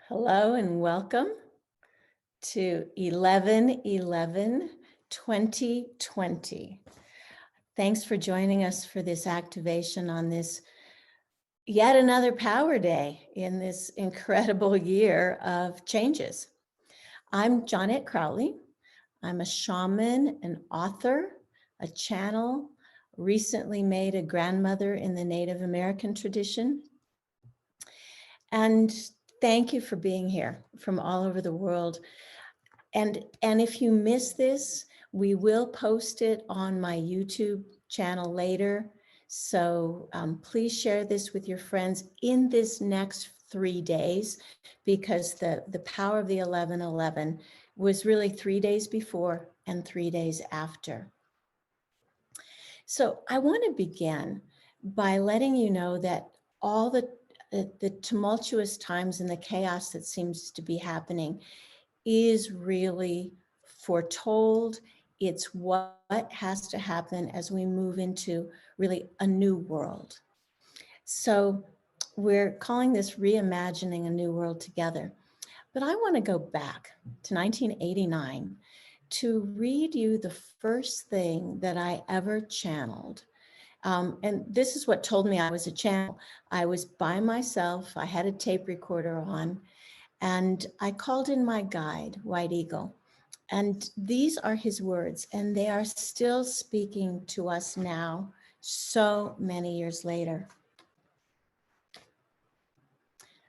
Hello and welcome to 11/11/2020. Thanks for joining us for this activation on this yet another power day in this incredible year of changes. I'm Jonette Crowley. I'm a shaman, an author, a channel, recently made a grandmother in the Native American tradition. And thank you for being here from all over the world. And if you miss this, we will post it on my YouTube channel later. So please share this with your friends in this next 3 days, because the power of the 11/11 was really 3 days before and 3 days after. So I want to begin by letting you know that all the tumultuous times and the chaos that seems to be happening is really foretold. It's what has to happen as we move into really a new world. So we're calling this Reimagining a New World Together. But I want to go back to 1989 to read you the first thing that I ever channeled. And this is what told me I was a channel. I was by myself. I had a tape recorder on. And I called in my guide, White Eagle, and these are his words, and they are still speaking to us now, so many years later.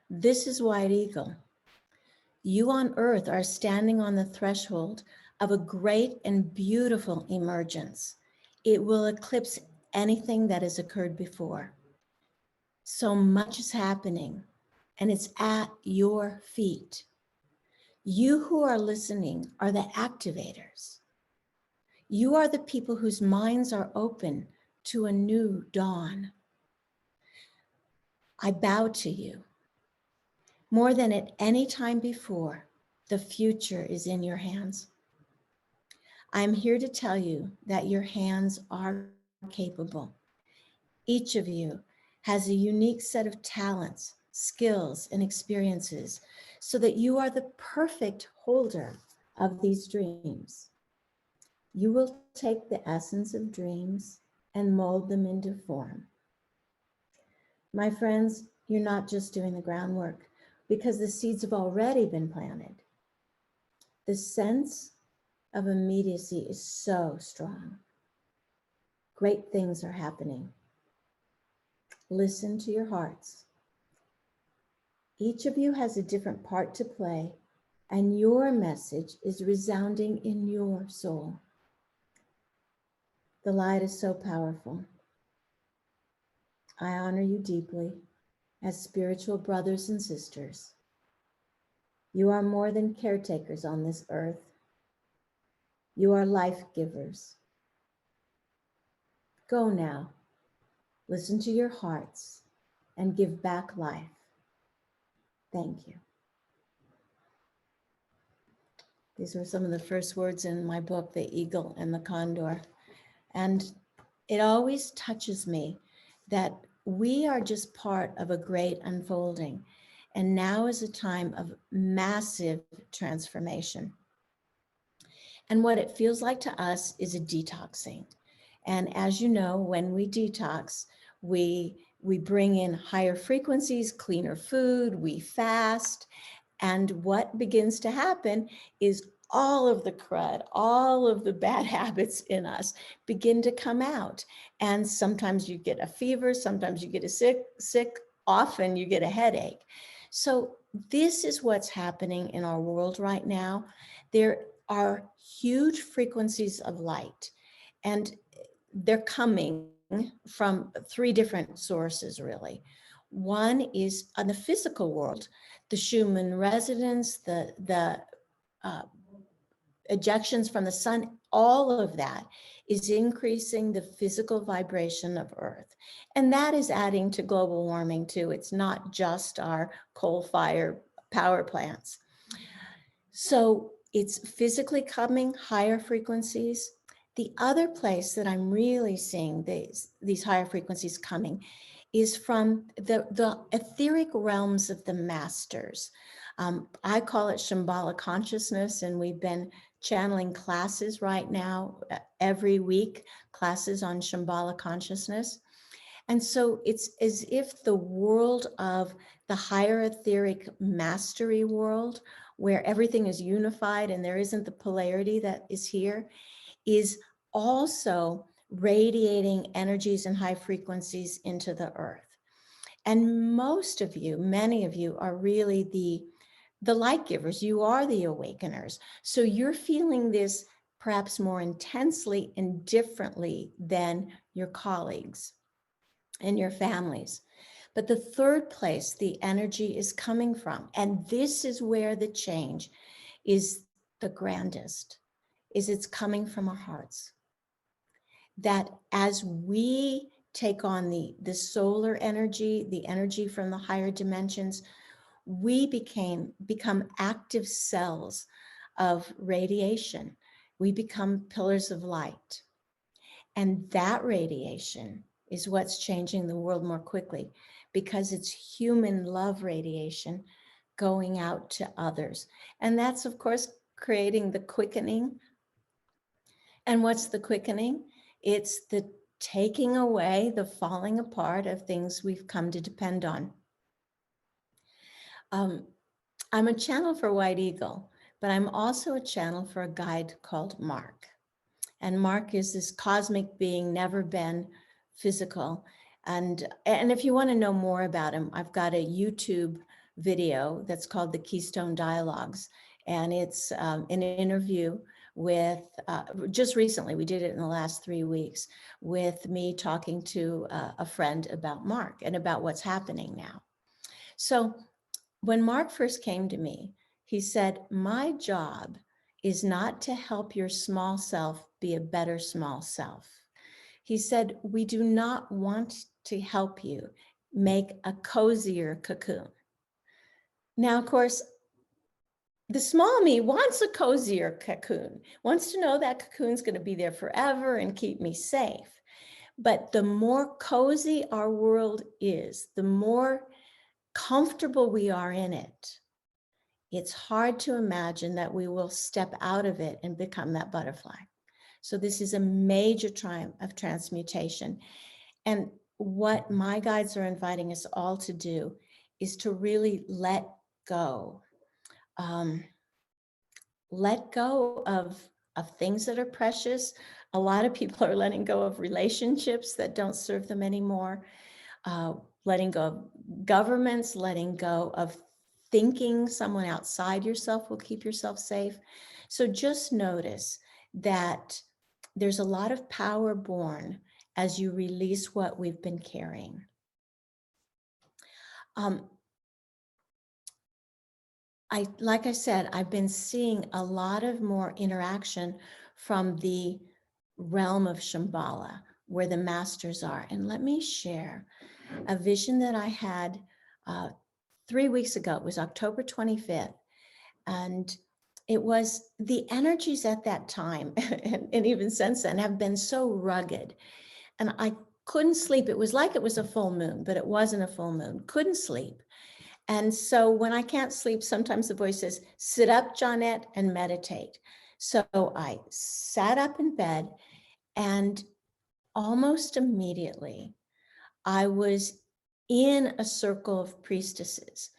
This is White Eagle. You on earth are standing on the threshold of a great and beautiful emergence. It will eclipse anything that has occurred before. So much is happening, and it's at your feet. You who are listening are the activators. You are the people whose minds are open to a new dawn. I bow to you. More than at any time before, the future is in your hands. I'm here to tell you that your hands are capable. Each of you has a unique set of talents, skills, and experiences, so that you are the perfect holder of these dreams. You will take the essence of dreams and mold them into form. My friends, you're not just doing the groundwork, because the seeds have already been planted. The sense of immediacy is so strong. Great things are happening. Listen to your hearts. Each of you has a different part to play, and your message is resounding in your soul. The light is so powerful. I honor you deeply as spiritual brothers and sisters. You are more than caretakers on this earth. You are life givers. Go now, listen to your hearts, and give back life. Thank you. These were some of the first words in my book, The Eagle and the Condor. And it always touches me that we are just part of a great unfolding. And now is a time of massive transformation. And what it feels like to us is a detoxing. And as you know, when we detox, we bring in higher frequencies, cleaner food, we fast. And what begins to happen is all of the crud, all of the bad habits in us begin to come out. And sometimes you get a fever, sometimes you get a sick, often you get a headache. So this is what's happening in our world right now. There are huge frequencies of light, and they're coming from 3 different sources, really. One is on the physical world, the Schumann resonance, the ejections from the sun, all of that is increasing the physical vibration of Earth. And that is adding to global warming too. It's not just our coal-fired power plants. So it's physically coming, higher frequencies. The other place that I'm really seeing these higher frequencies coming is from the etheric realms of the masters. I call it Shambhala consciousness, and we've been channeling classes right now, every week, classes on Shambhala consciousness. And so it's as if the world of the higher etheric mastery world, where everything is unified and there isn't the polarity that is here, is also radiating energies and high frequencies into the earth. And most of you, many of you, are really the light givers. You are the awakeners. So you're feeling this perhaps more intensely and differently than your colleagues and your families. But the third place the energy is coming from, and this is where the change is the grandest, is it's coming from our hearts. That as we take on the solar energy, the energy from the higher dimensions, we become active cells of radiation. We become pillars of light. And that radiation is what's changing the world more quickly, because it's human love radiation going out to others. And that's, of course, creating the quickening. And what's the quickening? It's the taking away, the falling apart of things we've come to depend on. I'm a channel for White Eagle, but I'm also a channel for a guide called Mark. And Mark is this cosmic being, never been physical. And if you want to know more about him, I've got a YouTube video that's called the Keystone Dialogues. And it's an interview with, just recently, we did it in the last 3 weeks, with me talking to a friend about Mark and about what's happening now. So when Mark first came to me, he said, my job is not to help your small self be a better small self. He said, we do not want to help you make a cozier cocoon. Now, of course, the small me wants a cozier cocoon, wants to know that cocoon's going to be there forever and keep me safe. But the more cozy our world is, the more comfortable we are in it, it's hard to imagine that we will step out of it and become that butterfly. So this is a major time of transmutation. And what my guides are inviting us all to do is to really let go. Let go of things that are precious. A lot of people are letting go of relationships that don't serve them anymore. Letting go of governments, letting go of thinking someone outside yourself will keep yourself safe. So just notice that there's a lot of power born as you release what we've been carrying. Like I said, I've been seeing a lot of more interaction from the realm of Shambhala, where the masters are. And let me share a vision that I had 3 weeks ago. It was October 25th. And it was the energies at that time, and even since then, have been so rugged. And I couldn't sleep. It was like it was a full moon, but it wasn't a full moon. Couldn't sleep. And so when I can't sleep, sometimes the voice says, sit up, Jonette, and meditate. So I sat up in bed, and almost immediately I was in a circle of priestesses.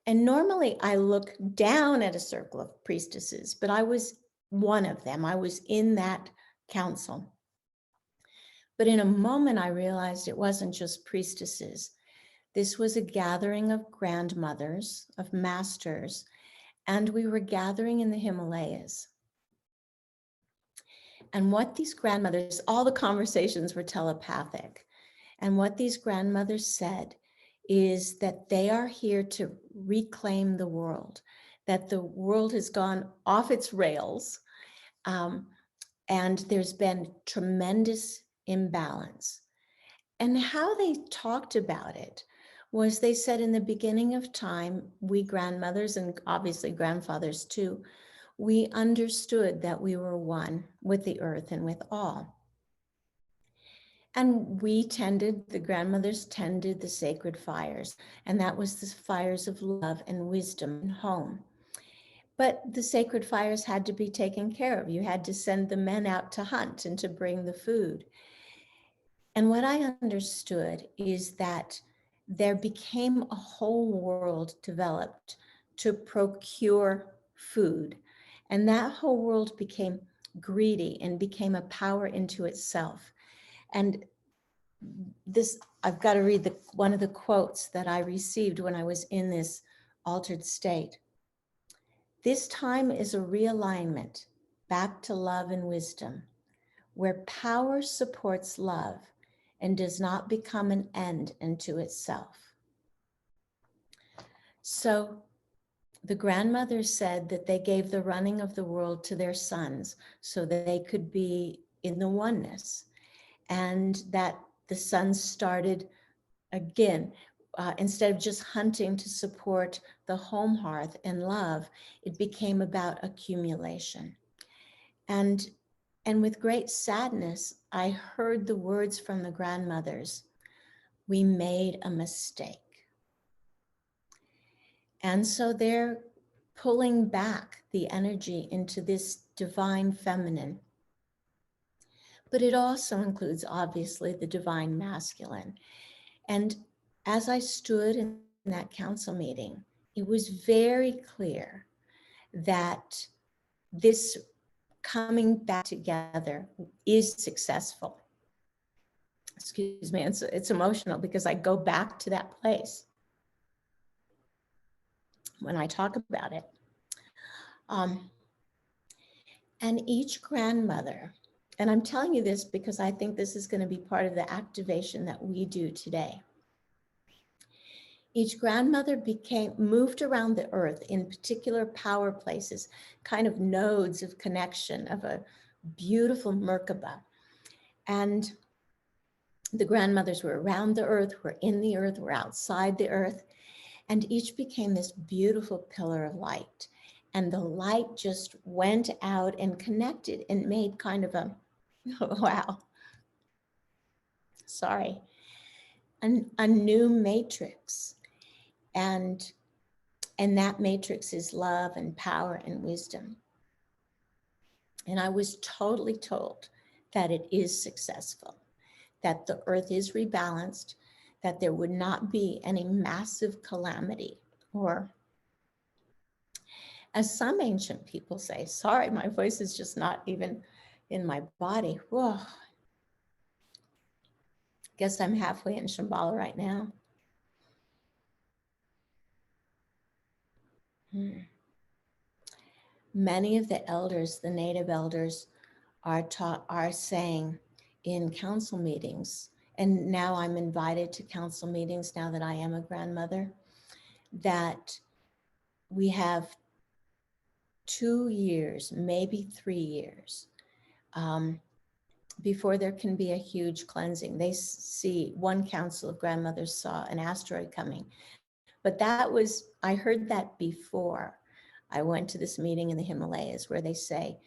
And normally I look down at a circle of priestesses, but I was one of them. I was in that council. But in a moment, I realized it wasn't just priestesses. This was a gathering of grandmothers, of masters, and we were gathering in the Himalayas. And what these grandmothers, all the conversations were telepathic. And what these grandmothers said is that they are here to reclaim the world, that the world has gone off its rails, and there's been tremendous imbalance. And how they talked about it was, they said, in the beginning of time, we grandmothers, and obviously grandfathers too, we understood that we were one with the earth and with all. And the grandmothers tended the sacred fires, and that was the fires of love and wisdom in home. But the sacred fires had to be taken care of. You had to send the men out to hunt and to bring the food. And what I understood is that there became a whole world developed to procure food. And that whole world became greedy and became a power into itself. And this, I've got to read one of the quotes that I received when I was in this altered state. This time is a realignment back to love and wisdom, where power supports love and does not become an end unto itself. So the grandmothers said that they gave the running of the world to their sons so that they could be in the oneness, and that the sons started again, instead of just hunting to support the home hearth and love, it became about accumulation. And with great sadness, I heard the words from the grandmothers, we made a mistake. And so they're pulling back the energy into this divine feminine. But it also includes, obviously, the divine masculine. And as I stood in that council meeting, it was very clear that this coming back together is successful. Excuse me, it's emotional because I go back to that place when I talk about it. And each grandmother, and I'm telling you this because I think this is going to be part of the activation that we do today. Each grandmother moved around the earth in particular power places, kind of nodes of connection of a beautiful Merkaba. And the grandmothers were around the earth, were in the earth, were outside the earth, and each became this beautiful pillar of light. And the light just went out and connected and made kind of a, wow, sorry, a new matrix. And that matrix is love and power and wisdom. And I was totally told that it is successful, that the earth is rebalanced, that there would not be any massive calamity, or as some ancient people say, sorry, my voice is just not even in my body. Whoa. Guess I'm halfway in Shambhala right now. Many of the elders, the native elders, are saying in council meetings, and now I'm invited to council meetings now that I am a grandmother, that we have 2 years, maybe 3 years, before there can be a huge cleansing. They see, one council of grandmothers saw an asteroid coming, but I heard that before I went to this meeting in the Himalayas where they say,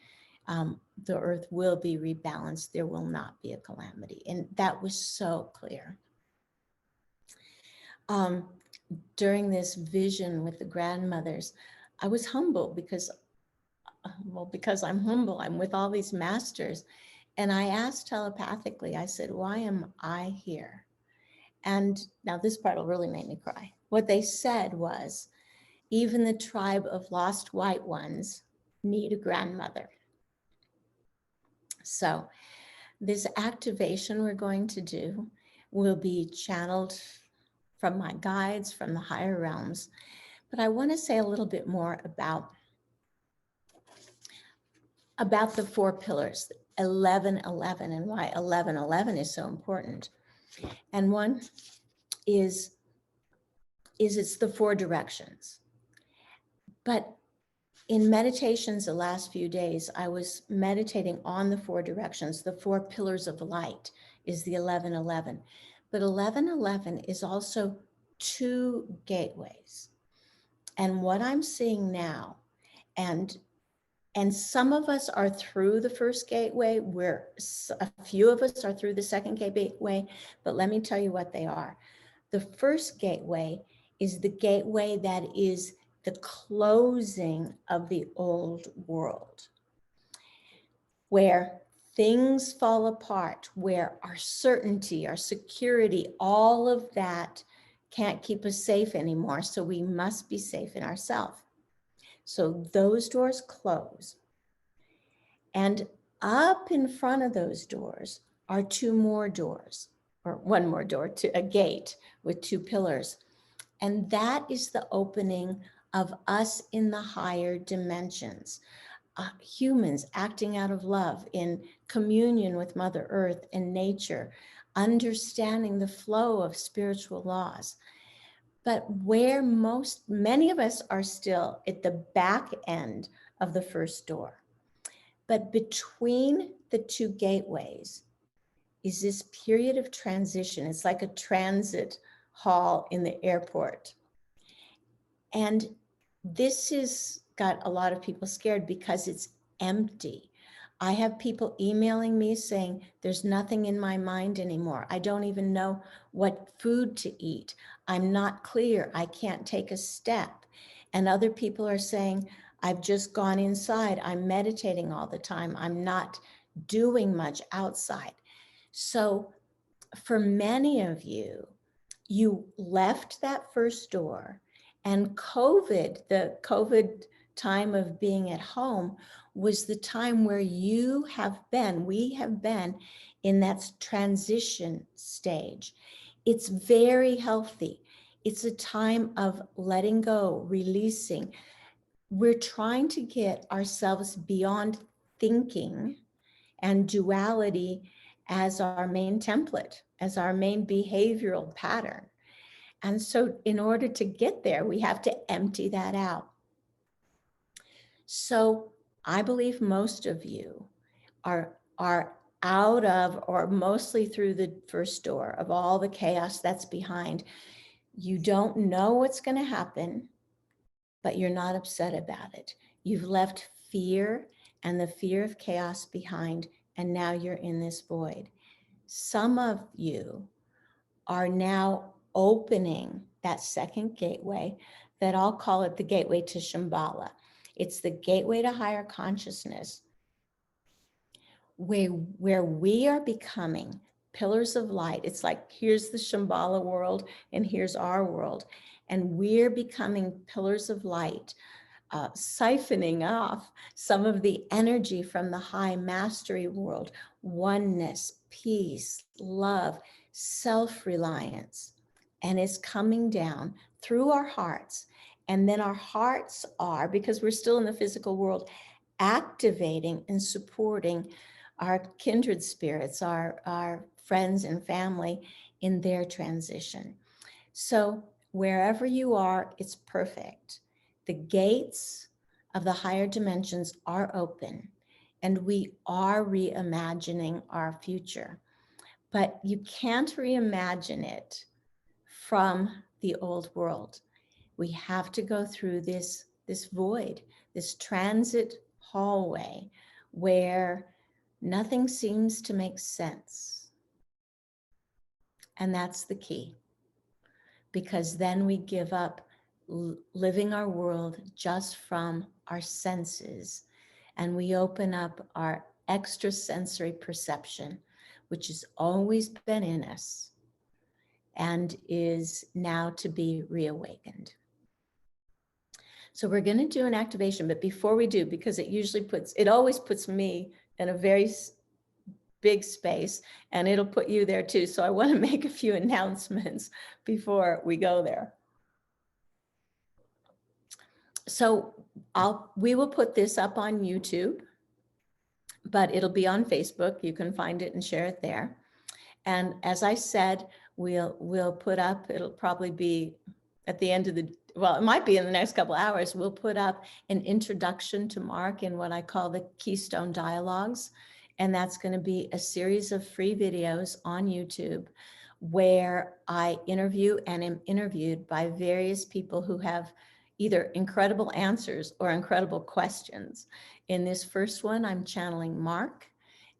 the earth will be rebalanced, there will not be a calamity. And that was so clear. During this vision with the grandmothers, I was humble because I'm humble, I'm with all these masters. And I asked telepathically, I said, why am I here? And now this part will really make me cry. What they said was, even the tribe of lost white ones need a grandmother. So this activation we're going to do will be channeled from my guides, from the higher realms. But I want to say a little bit more about the 4 pillars, 1111, and why 1111 is so important. And one is it's the 4 directions. But in meditations the last few days, I was meditating on the 4 directions. The 4 pillars of light is the 1111. But 1111 is also 2 gateways. And what I'm seeing now, and And some of us are through the first gateway, where a few of us are through the second gateway, but let me tell you what they are. The first gateway is the gateway that is the closing of the old world, where things fall apart, where our certainty, our security, all of that can't keep us safe anymore. So we must be safe in ourselves. So those doors close. And up in front of those doors are two more doors, or one more door, to a gate with two pillars. And that is the opening of us in the higher dimensions. Humans acting out of love, in communion with Mother Earth and nature, understanding the flow of spiritual laws. But where many of us are still at the back end of the first door. But between the two gateways is this period of transition. It's like a transit hall in the airport. And this has got a lot of people scared because it's empty. I have people emailing me saying, there's nothing in my mind anymore. I don't even know what food to eat. I'm not clear. I can't take a step. And other people are saying, I've just gone inside. I'm meditating all the time. I'm not doing much outside. So for many of you, you left that first door, and COVID, the COVID time of being at home, was the time where we have been in that transition stage. It's very healthy. It's a time of letting go, releasing. We're trying to get ourselves beyond thinking and duality as our main template, as our main behavioral pattern. And so in order to get there, we have to empty that out. So I believe most of you are out of, or mostly through, the first door of all the chaos that's behind. You don't know what's going to happen, but you're not upset about it. You've left fear and the fear of chaos behind, and now you're in this void. Some of you are now opening that second gateway, that I'll call it the gateway to Shambhala. It's the gateway to higher consciousness, where we are becoming pillars of light. It's like, here's the Shambhala world and here's our world. And we're becoming pillars of light, siphoning off some of the energy from the high mastery world, oneness, peace, love, self-reliance, and it's coming down through our hearts. And then our hearts are, because we're still in the physical world, activating and supporting our kindred spirits, our friends and family in their transition. So wherever you are, it's perfect. The gates of the higher dimensions are open, and we are reimagining our future. But you can't reimagine it from the old world. We have to go through this void, this transit hallway where nothing seems to make sense. And that's the key, because then we give up living our world just from our senses, and we open up our extrasensory perception, which has always been in us and is now to be reawakened. So we're going to do an activation, but before we do, because it always puts me in a very big space, and it'll put you there too. So I want to make a few announcements before we go there. So we will put this up on YouTube, but it'll be on Facebook. You can find it and share it there. And as I said, we'll put up, it'll probably be at the end of it might be in the next couple hours, we'll put up an introduction to Mark in what I call the Keystone Dialogues. And that's going to be a series of free videos on YouTube where I interview and am interviewed by various people who have either incredible answers or incredible questions. In this first one, I'm channeling Mark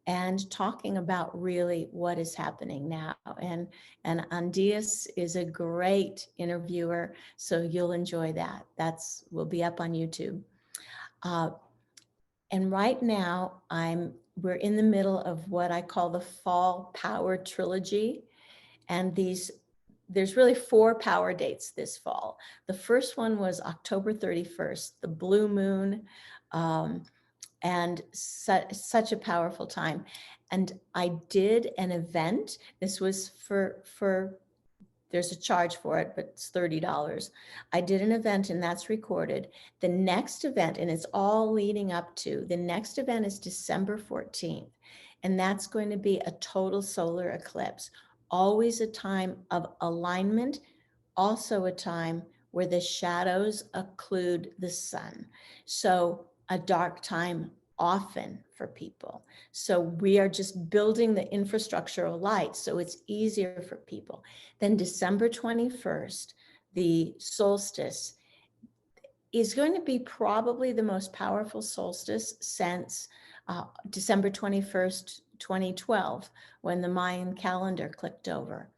and talking about really what is happening now. And Andreas is a great interviewer, so you'll enjoy that. Will be up on YouTube. And right now, we're in the middle of what I call the Fall Power Trilogy. And there's really 4 power dates this fall. The first one was October 31st, the blue moon, and such a powerful time. And I did an event. This was for there's a charge for it, but it's $30. I did an event and that's recorded. The next event, and it's all leading up to, the next event is December 14th. And that's going to be a total solar eclipse. Always a time of alignment, also a time where the shadows occlude the sun. So a dark time often for people. So we are just building the infrastructure of light so it's easier for people. Then December 21st, the solstice is going to be probably the most powerful solstice since December 21st, 2012, when the Mayan calendar clicked over.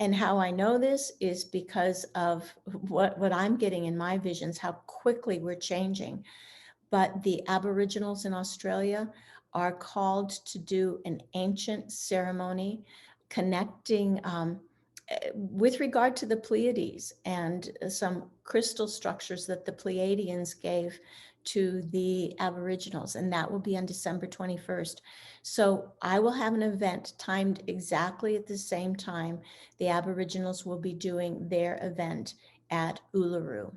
And how I know this is because of what I'm getting in my visions, how quickly we're changing. But the Aboriginals in Australia are called to do an ancient ceremony connecting with regard to the Pleiades and some crystal structures that the Pleiadians gave to the Aboriginals, and that will be on December 21st. So I will have an event timed exactly at the same time the Aboriginals will be doing their event at Uluru.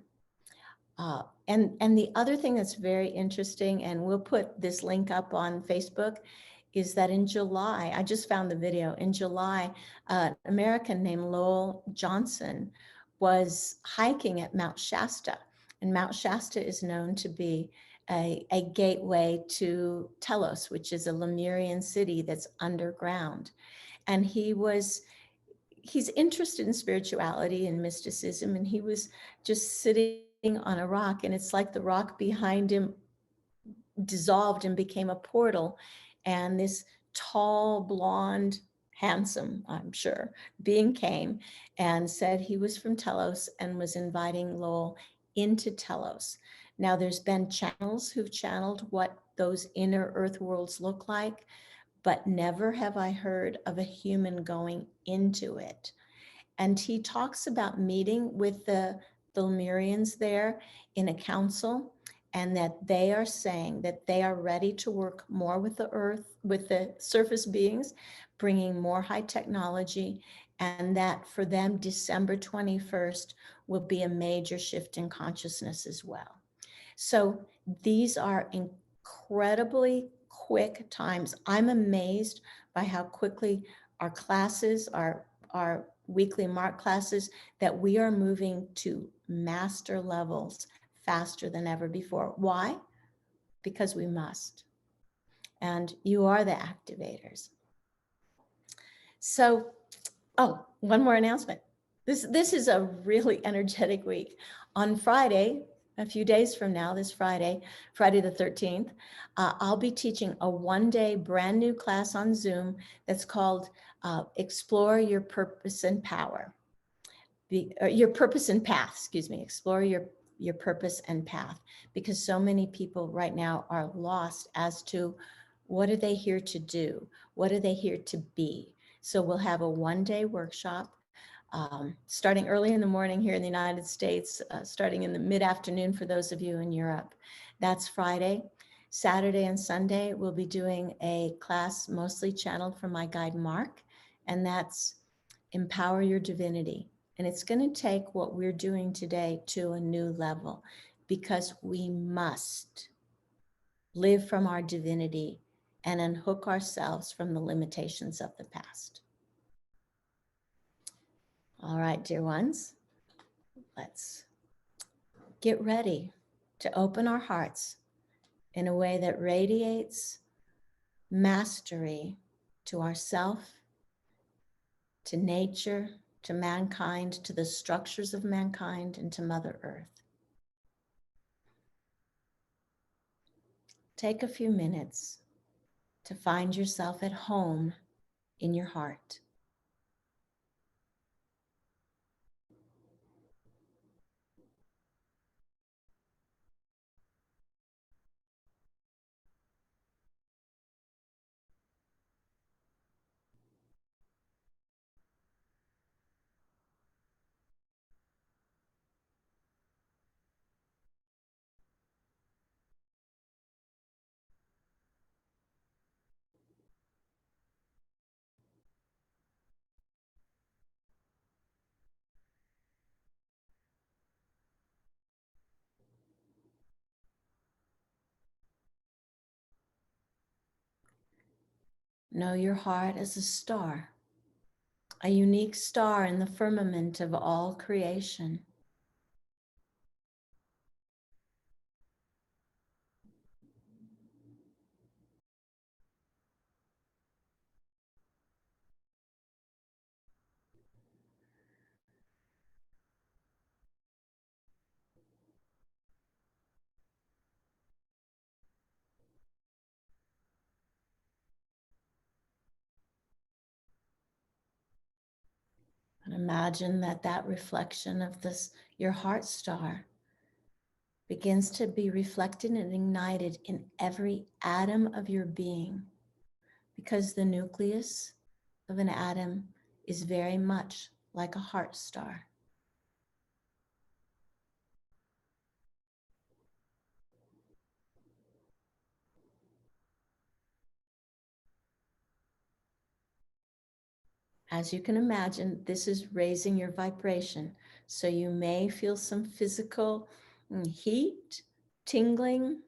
And the other thing that's very interesting, and we'll put this link up on Facebook, is that in July, I just found the video, in July, an American named Lowell Johnson was hiking at Mount Shasta. And Mount Shasta is known to be a gateway to Telos, which is a Lemurian city that's underground. And he's interested in spirituality and mysticism, and he was just sitting on a rock, and it's like the rock behind him dissolved and became a portal, and this tall, blonde, handsome, I'm sure, being came and said he was from Telos and was inviting Lowell into Telos. Now, there's been channels who've channeled what those inner earth worlds look like, but never have I heard of a human going into it. And he talks about meeting with the Lemurians there in a council, and that they are saying that they are ready to work more with the earth, with the surface beings, bringing more high technology, and that for them, December 21st will be a major shift in consciousness as well. So these are incredibly quick times. I'm amazed by how quickly our classes, our weekly Mark classes, that we are moving to master levels faster than ever before. Why? Because we must. And you are the activators. So, oh, one more announcement. This is a really energetic week. On Friday, a few days from now, this Friday, Friday the 13th, I'll be teaching a one-day brand new class on Zoom that's called Explore Your Purpose and Power. Your purpose and path, excuse me, explore your purpose and path, because so many people right now are lost as to what are they here to do? What are they here to be? So we'll have a one-day workshop starting early in the morning here in the United States, starting in the mid-afternoon for those of you in Europe. That's Friday. Saturday and Sunday, we'll be doing a class mostly channeled from my guide, Mark, and that's Empower Your Divinity. And it's going to take what we're doing today to a new level, because we must live from our divinity and unhook ourselves from the limitations of the past. All right, dear ones, let's get ready to open our hearts in a way that radiates mastery to ourself, to nature, to mankind, to the structures of mankind, and to Mother Earth. take a few minutes to find yourself at home in your heart. Know your heart as a star, a unique star in the firmament of all creation. And imagine that that reflection of this, your heart star, begins to be reflected and ignited in every atom of your being, because the nucleus of an atom is very much like a heart star. As you can imagine, this is raising your vibration. So you may feel some physical heat, tingling,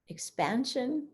expansion.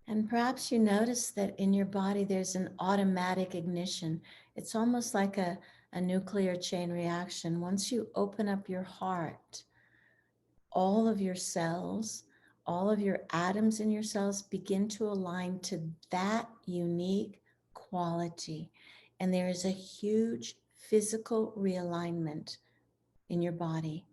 And perhaps you notice that in your body there's an automatic ignition. It's almost like a nuclear chain reaction. Once you open up your heart, all of your cells, all of your atoms in your cells begin to align to that unique quality. And there is a huge physical realignment in your body.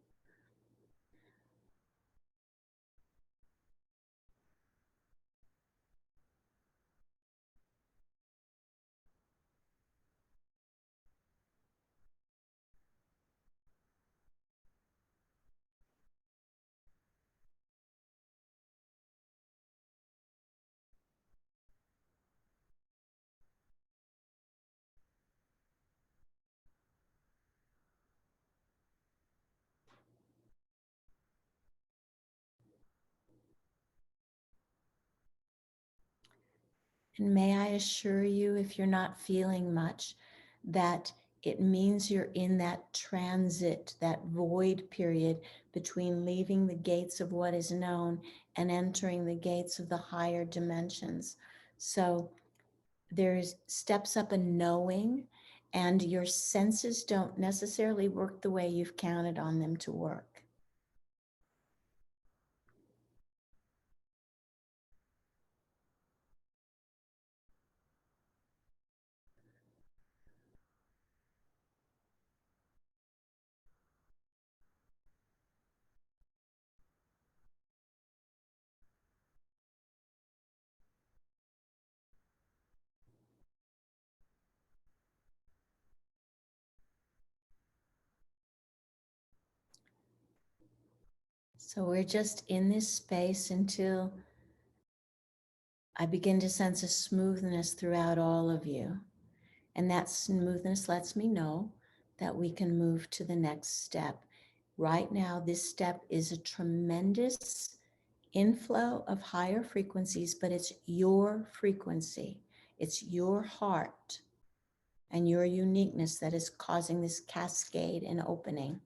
And may I assure you, if you're not feeling much, that it means you're in that transit, that void period between leaving the gates of what is known and entering the gates of the higher dimensions. So there's steps up a knowing, and your senses don't necessarily work the way you've counted on them to work. So we're just in this space until I begin to sense a smoothness throughout all of you. And that smoothness lets me know that we can move to the next step. Right now, this step is a tremendous inflow of higher frequencies, but it's your frequency. It's your heart and your uniqueness that is causing this cascade and opening.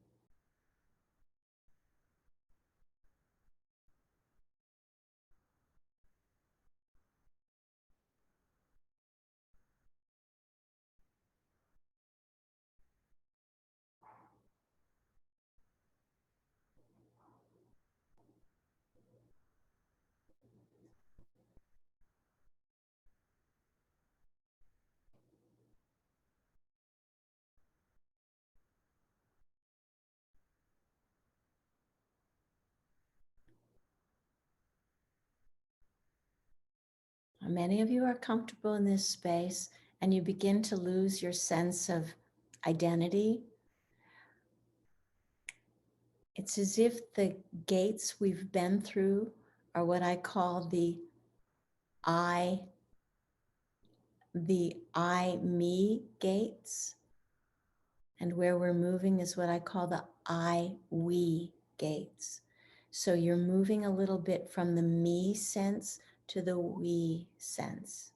Many of you are comfortable in this space and you begin to lose your sense of identity. It's as if the gates we've been through are what I call I, the me gates. And where we're moving is what I call the we gates. So you're moving a little bit from the me sense to the we sense.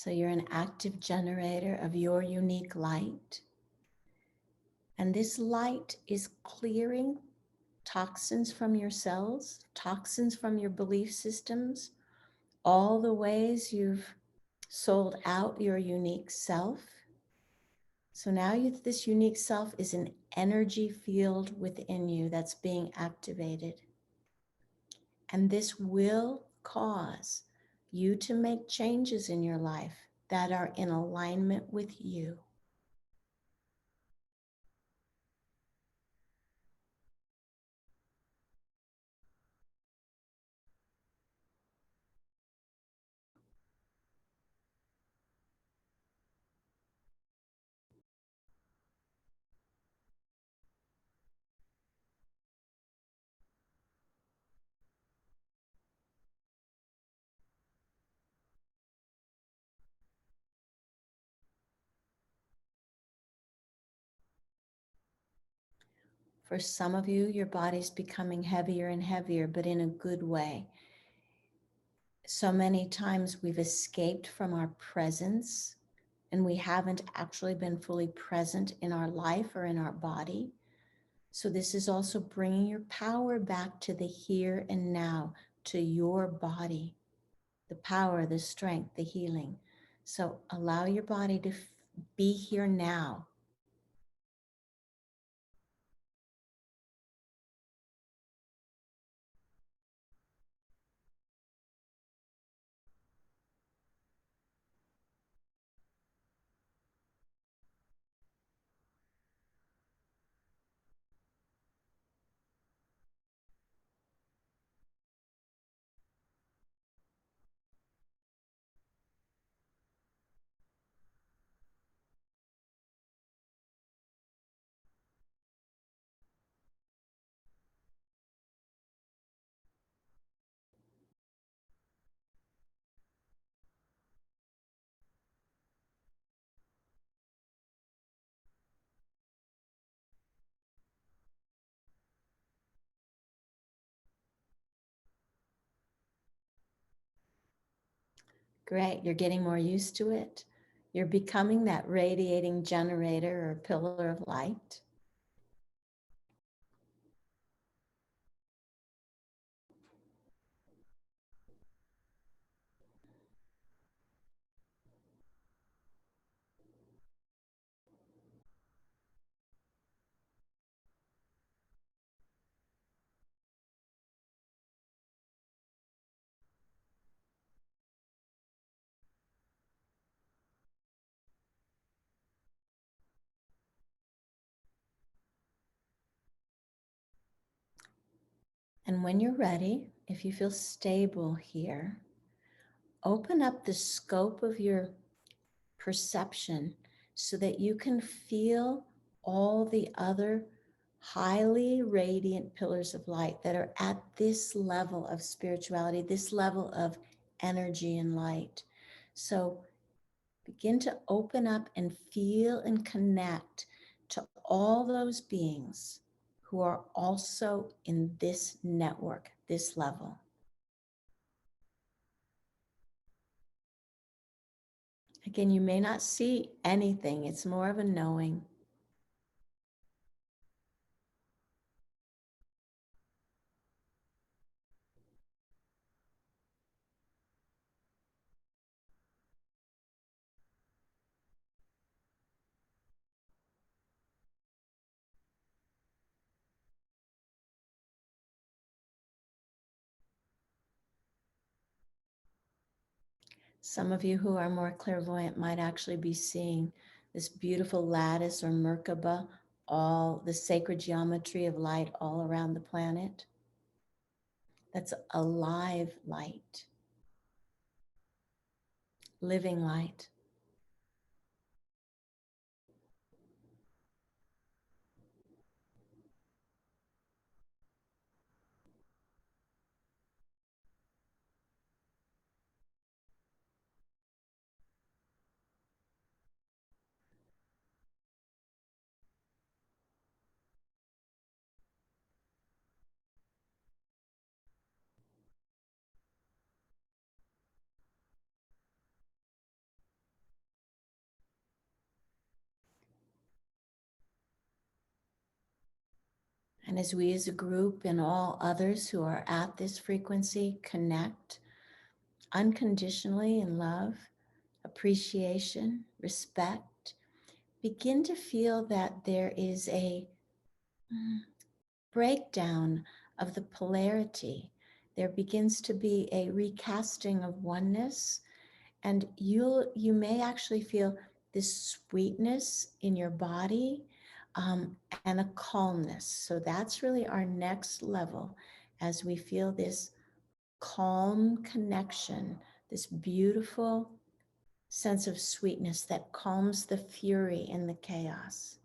So you're an active generator of your unique light. And this light is clearing toxins from your cells, toxins from your belief systems, all the ways you've sold out your unique self. So now this unique self is an energy field within you that's being activated. And this will cause you to make changes in your life that are in alignment with you. For some of you, your body's becoming heavier and heavier, but in a good way. So many times we've escaped from our presence and we haven't actually been fully present in our life or in our body. So this is also bringing your power back to the here and now, to your body, the power, the strength, the healing. So allow your body to be here now. Great, you're getting more used to it. You're becoming that radiating generator or pillar of light. And when you're ready, if you feel stable here, open up the scope of your perception so that you can feel all the other highly radiant pillars of light that are at this level of spirituality, this level of energy and light. So begin to open up and feel and connect to all those beings who are also in this network, this level. Again, you may not see anything, it's more of a knowing. Some of you who are more clairvoyant might actually be seeing this beautiful lattice or Merkaba, all the sacred geometry of light all around the planet. That's alive light, living light. And as we as a group and all others who are at this frequency connect unconditionally in love, appreciation, respect, begin to feel that there is a breakdown of the polarity. There begins to be a recasting of oneness, and you may actually feel this sweetness in your body, and a calmness. So that's really our next level as we feel this calm connection, this beautiful sense of sweetness that calms the fury in the chaos.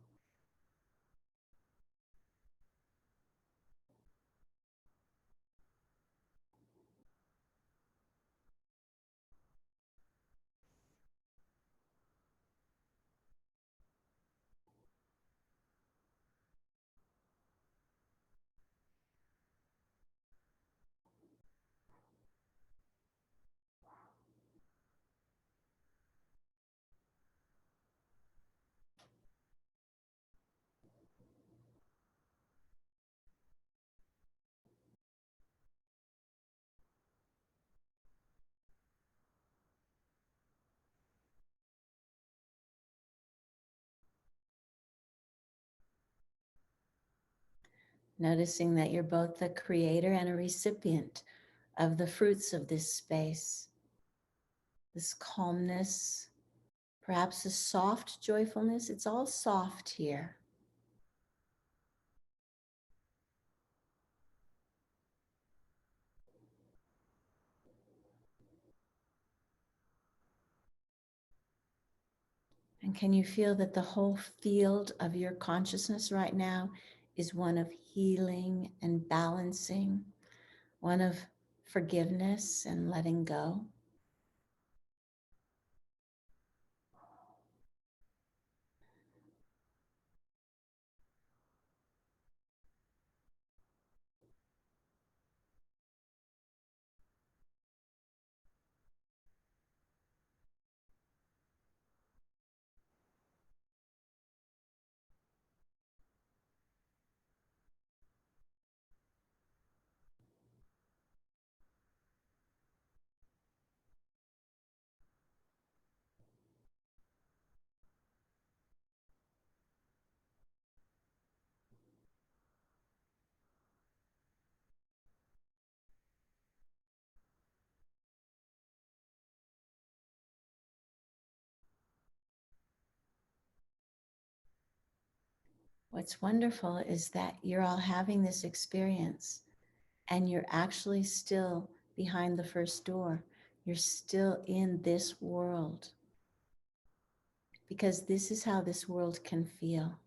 Noticing that you're both a creator and a recipient of the fruits of this space, this calmness, perhaps a soft joyfulness. It's all soft here. And can you feel that the whole field of your consciousness right now is one of healing and balancing, one of forgiveness and letting go? What's wonderful is that you're all having this experience and you're actually still behind the first door. You're still in this world because this is how this world can feel.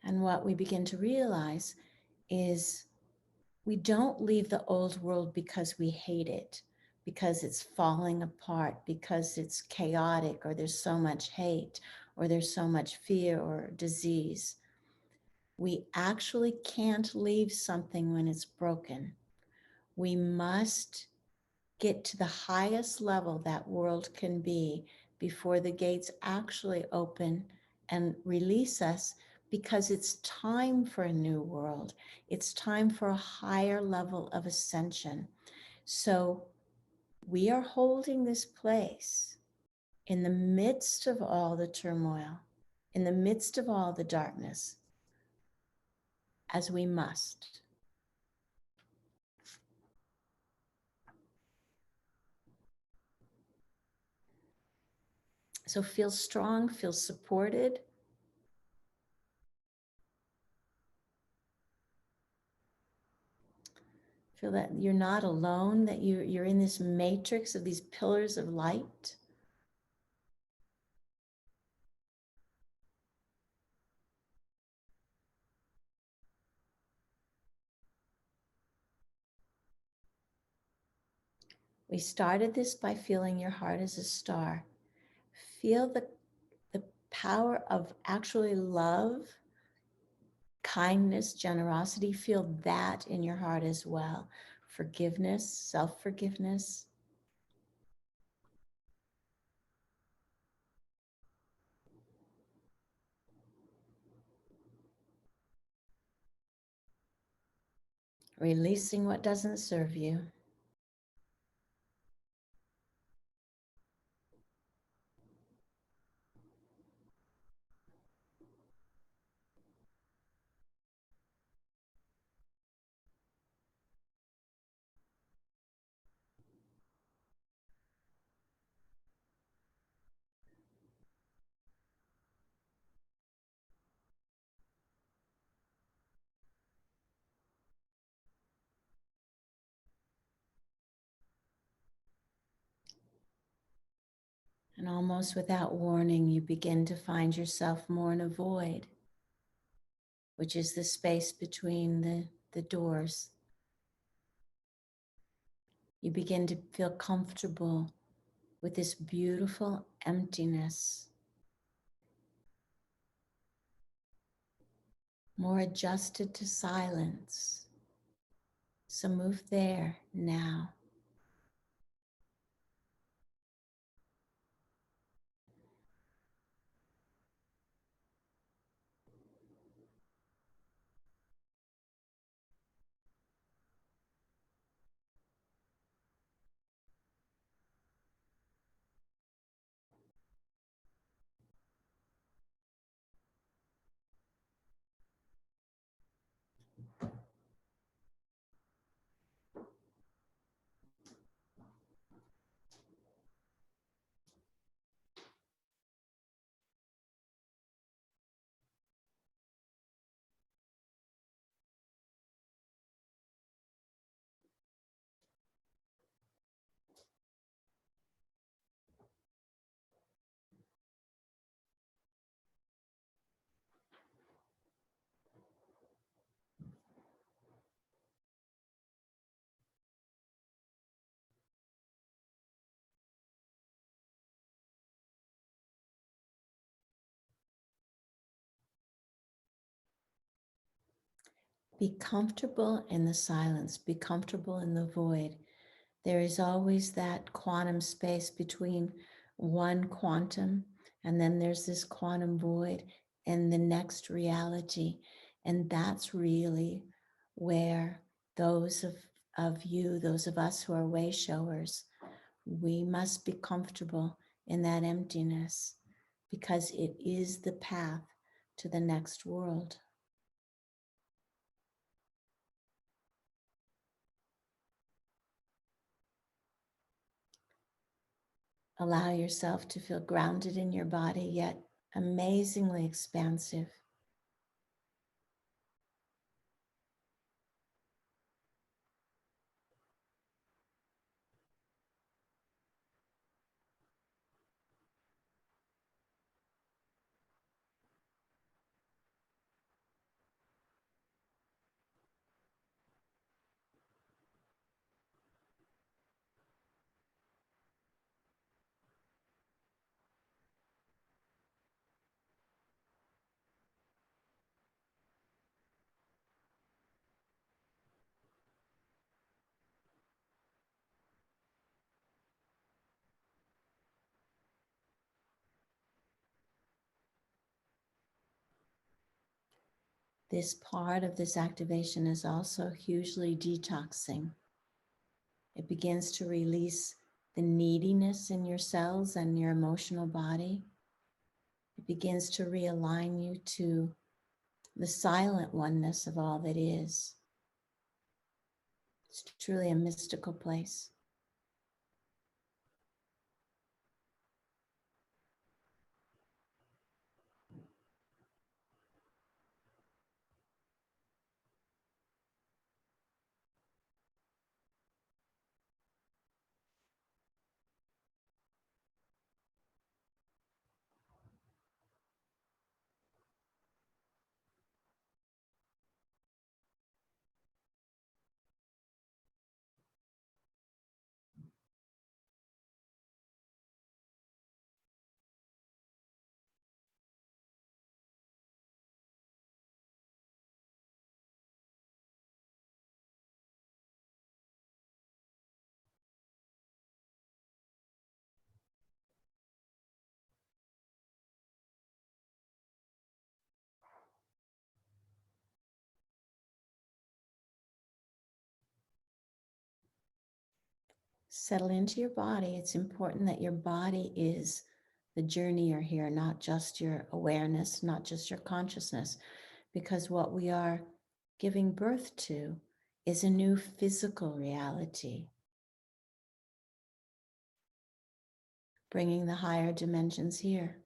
And what we begin to realize is we don't leave the old world because we hate it, because it's falling apart, because it's chaotic, or there's so much hate, or there's so much fear or disease. We actually can't leave something when it's broken. We must get to the highest level that world can be before the gates actually open and release us, because it's time for a new world. It's time for a higher level of ascension. So we are holding this place in the midst of all the turmoil, in the midst of all the darkness, as we must. So feel strong, feel supported. Feel that you're not alone, that you're in this matrix of these pillars of light. We started this by feeling your heart as a star. Feel the power of actually love, kindness, generosity. Feel that in your heart as well. Forgiveness, self-forgiveness. Releasing what doesn't serve you. And almost without warning, you begin to find yourself more in a void, which is the space between the doors. You begin to feel comfortable with this beautiful emptiness, more adjusted to silence. So move there now. Be comfortable in the silence. Be comfortable in the void. There is always that quantum space between one quantum, and then there's this quantum void and the next reality. And that's really where those of you, those of us who are way showers, we must be comfortable in that emptiness, because it is the path to the next world. Allow yourself to feel grounded in your body, yet amazingly expansive. this part of this activation is also hugely detoxing. It begins to release the neediness in your cells and your emotional body. It begins to realign you to the silent oneness of all that is. It's truly a mystical place. Settle into your body. It's important that your body is the journeyer here, not just your awareness, not just your consciousness, because what we are giving birth to is a new physical reality, bringing the higher dimensions here.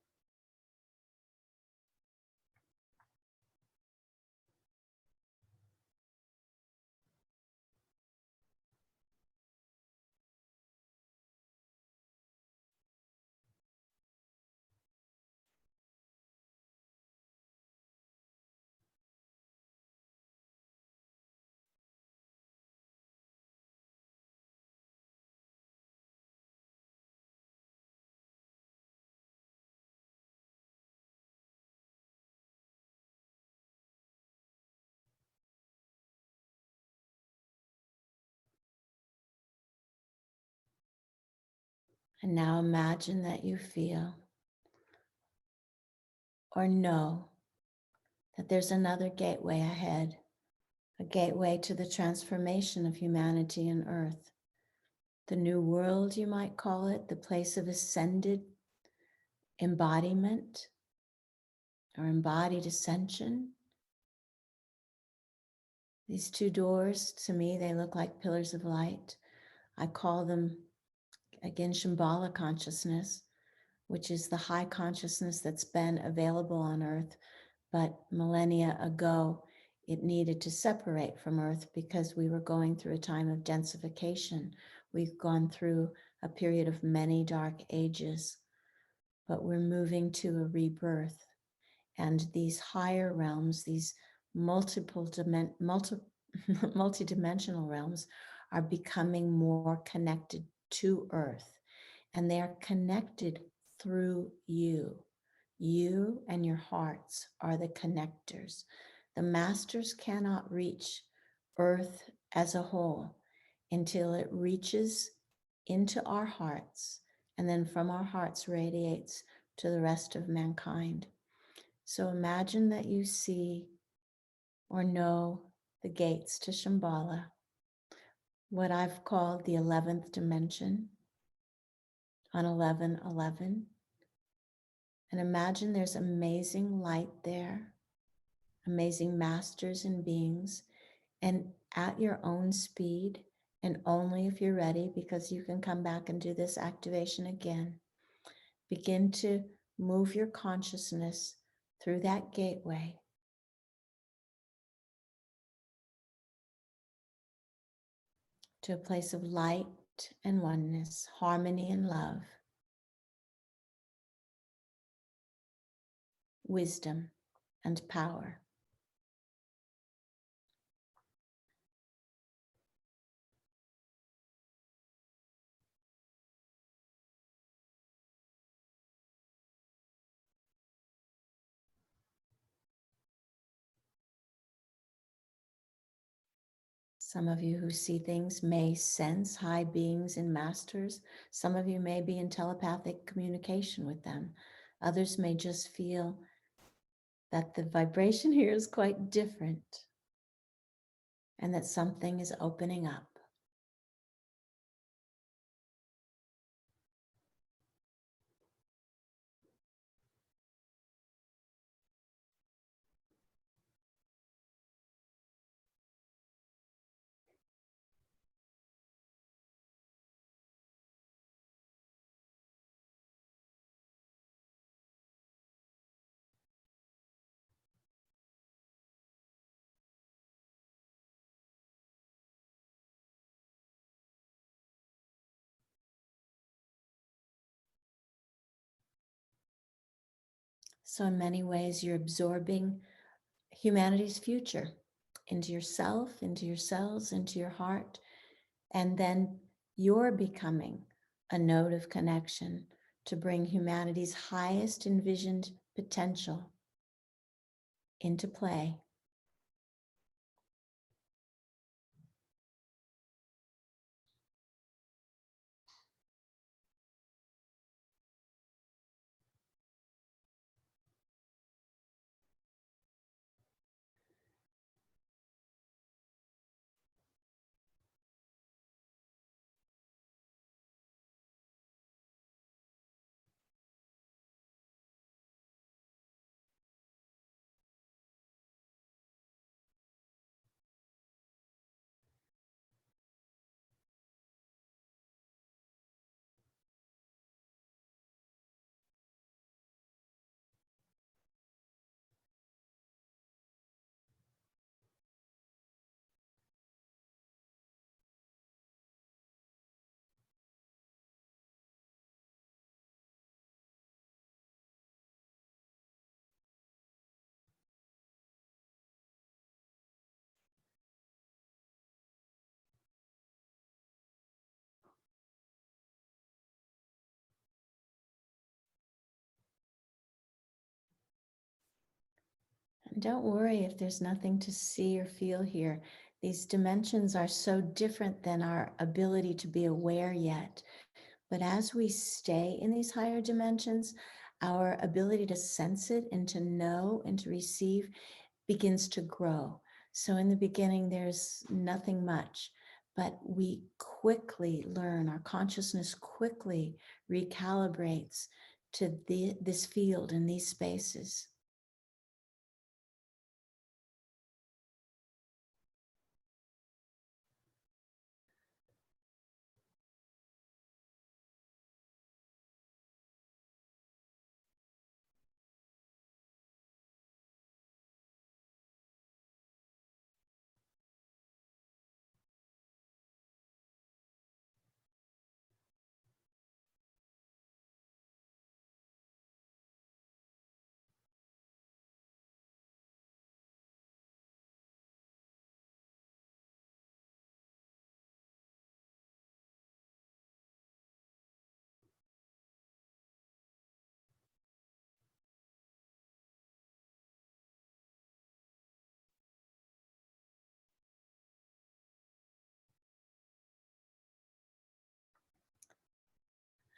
And now imagine that you feel or know that there's another gateway ahead, a gateway to the transformation of humanity and earth. The new world, you might call it, the place of ascended embodiment or embodied ascension. These two doors, to me, they look like pillars of light. I call them, again, Shambhala consciousness, which is the high consciousness that's been available on earth, but millennia ago, it needed to separate from earth because we were going through a time of densification. We've gone through a period of many dark ages, but we're moving to a rebirth. And these higher realms, these multidimensional realms are becoming more connected to earth, and they are connected through you. You and your hearts are the connectors. The masters cannot reach earth as a whole until it reaches into our hearts, and then from our hearts radiates to the rest of mankind. So imagine that you see or know the gates to Shambhala, what I've called the 11th dimension on 1111. And imagine there's amazing light there, amazing masters and beings, and at your own speed, and only if you're ready, because you can come back and do this activation again. Begin to move your consciousness through that gateway to a place of light and oneness, harmony and love, wisdom and power. Some of you who see things may sense high beings and masters. Some of you may be in telepathic communication with them. Others may just feel that the vibration here is quite different and that something is opening up. So in many ways, you're absorbing humanity's future into yourself, into your cells, into your heart, and then you're becoming a node of connection to bring humanity's highest envisioned potential into play. And don't worry if there's nothing to see or feel here. These dimensions are so different than our ability to be aware yet. But as we stay in these higher dimensions, our ability to sense it and to know and to receive begins to grow. So in the beginning, there's nothing much, but we quickly learn, our consciousness quickly recalibrates to this field and these spaces.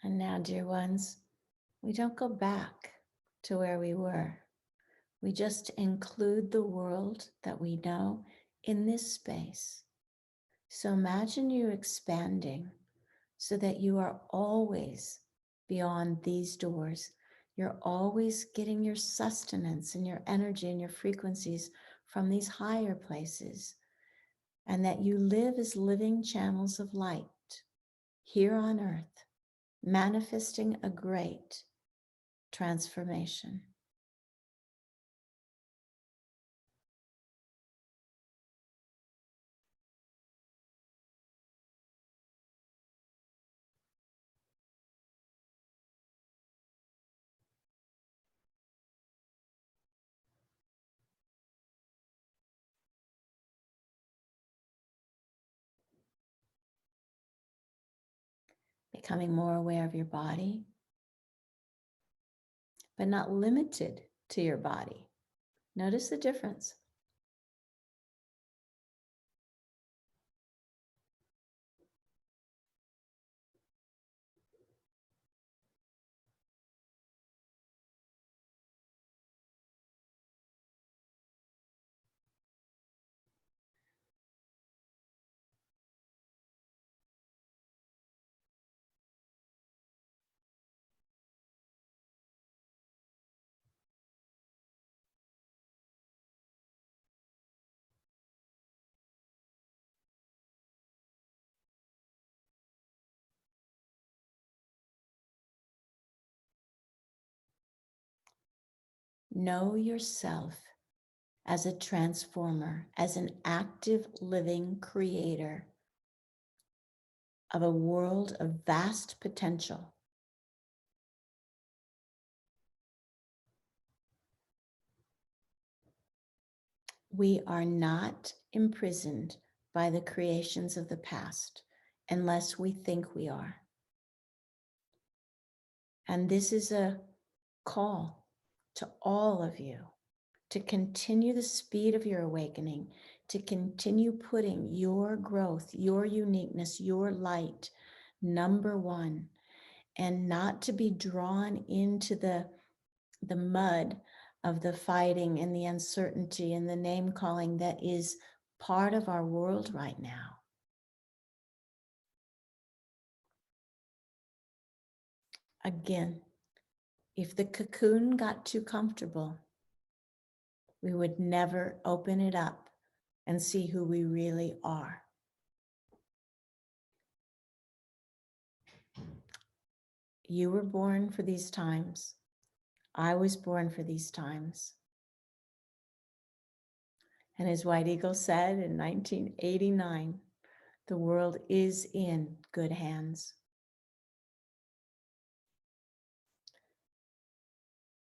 And now, dear ones, we don't go back to where we were. We just include the world that we know in this space. So imagine you expanding so that you are always beyond these doors. You're always getting your sustenance and your energy and your frequencies from these higher places, and that you live as living channels of light here on earth, manifesting a great transformation. Becoming more aware of your body, but not limited to your body. Notice the difference. know yourself as a transformer, as an active living creator of a world of vast potential. We are not imprisoned by the creations of the past unless we think we are. And this is a call to all of you to continue the speed of your awakening, to continue putting your growth, your uniqueness, your light number one, and not to be drawn into the mud of the fighting and the uncertainty and the name calling that is part of our world right now. Again, if the cocoon got too comfortable, we would never open it up and see who we really are. You were born for these times. I was born for these times. And as White Eagle said in 1989, the world is in good hands.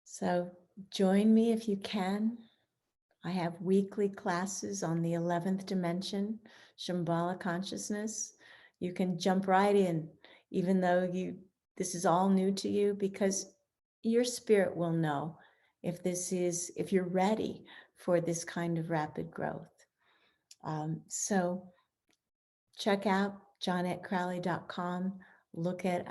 So join me if you can. I have weekly classes on the 11th dimension, Shambhala consciousness. You can jump right in, even though this is all new to you, because your spirit will know if you're ready for this kind of rapid growth. So check out JonetteCrowley.com. Look at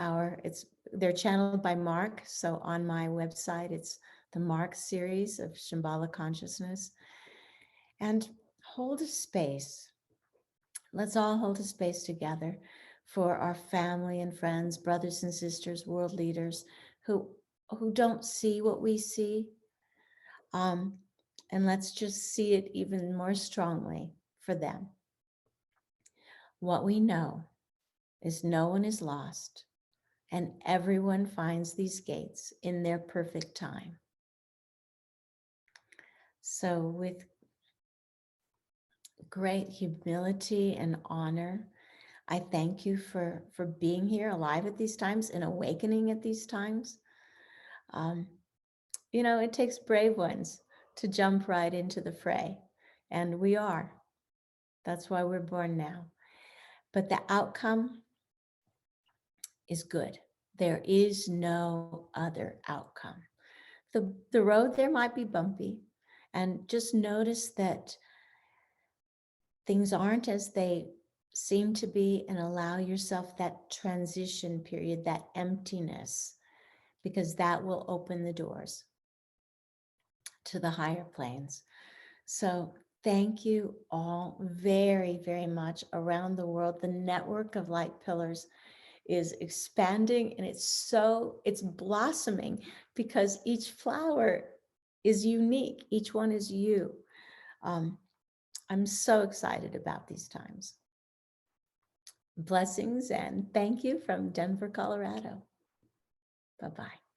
they're channeled by Mark. So on my website, it's the Mark series of Shambhala consciousness. And hold a space. Let's all hold a space together for our family and friends, brothers and sisters, world leaders who don't see what we see. And let's just see it even more strongly for them. What we know is no one is lost, and everyone finds these gates in their perfect time. So with great humility and honor, I thank you for being here alive at these times and awakening at these times. It takes brave ones to jump right into the fray, and we are. That's why we're born now. But the outcome is good. There is no other outcome. The road there might be bumpy, and just notice that things aren't as they seem to be, and allow yourself that transition period, that emptiness, because that will open the doors to the higher planes. So thank you all very, very much around the world. The network of light pillars is expanding, and it's blossoming because each flower is unique. Each one is you. I'm so excited about these times. Blessings and thank you from Denver, Colorado. Bye-bye.